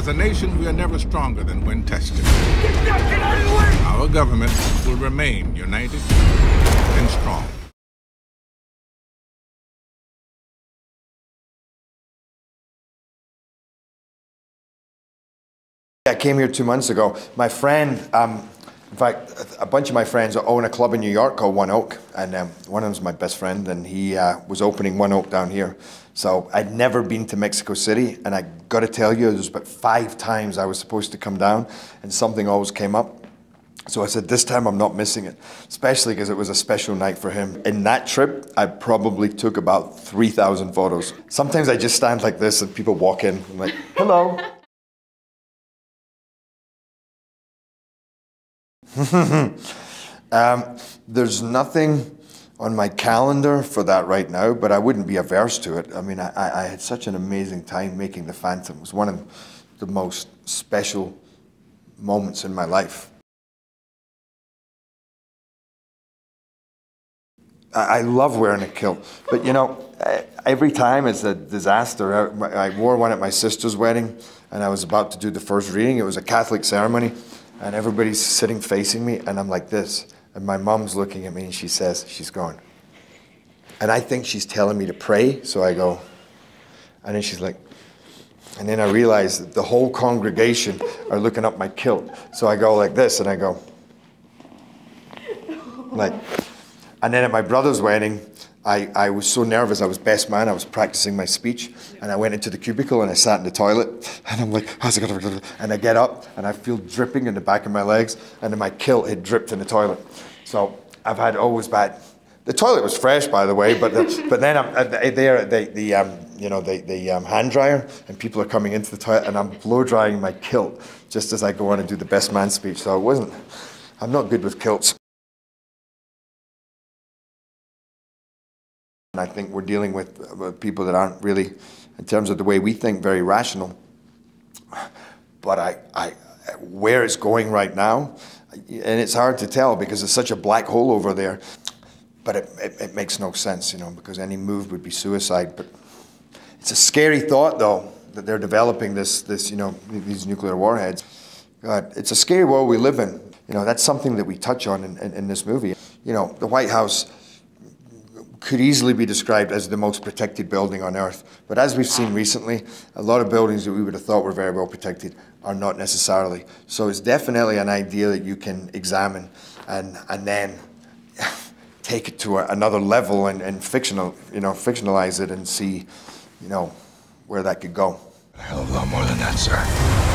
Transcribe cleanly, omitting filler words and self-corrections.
As a nation, we are never stronger than when tested. Get out of the way! Our government will remain united and strong. I came here 2 months ago. My friend, in fact, a bunch of my friends own a club in New York called One Oak, and one of them's my best friend, and he was opening One Oak down here. So I'd never been to Mexico City, and I got to tell you, there's about 5 times I was supposed to come down, and something always came up. So I said, this time I'm not missing it, especially because it was a special night for him. In that trip, I probably took about 3,000 photos. Sometimes I just stand like this, and people walk in, I'm like, hello. There's nothing on my calendar for that right now, but I wouldn't be averse to it. I mean, I had such an amazing time making The Phantom. It was one of the most special moments in my life. I love wearing a kilt, but you know, every time it's a disaster. I wore one at my sister's wedding, and I was about to do the first reading. It was a Catholic ceremony, and everybody's sitting facing me, and I'm like this. And my mom's looking at me, and she says, she's going. And I think she's telling me to pray, so I go. And then she's like, and then I realize that the whole congregation are looking up my kilt. So I go like this, and I go. Like, and then at my brother's wedding, I was so nervous. I was best man. I was practicing my speech, and I went into the cubicle and I sat in the toilet, and I'm like, how's it going? And I get up and I feel dripping in the back of my legs, and then my kilt had dripped in the toilet. So I've had always bad. The toilet was fresh, by the way, but then I'm there at the hand dryer, and people are coming into the toilet, and I'm blow drying my kilt just as I go on and do the best man speech. So I'm not good with kilts. I think we're dealing with people that aren't really, in terms of the way we think, very rational. But where it's going right now, and it's hard to tell because it's such a black hole over there, but it makes no sense, you know, because any move would be suicide. But it's a scary thought, though, that they're developing this, you know, these nuclear warheads. God, it's a scary world we live in. You know, that's something that we touch on in this movie. You know, the White House could easily be described as the most protected building on Earth. But as we've seen recently, a lot of buildings that we would have thought were very well protected are not necessarily. So it's definitely an idea that you can examine and then take it to another level and fictionalize it and see, you know, where that could go. A hell of a lot more than that, sir.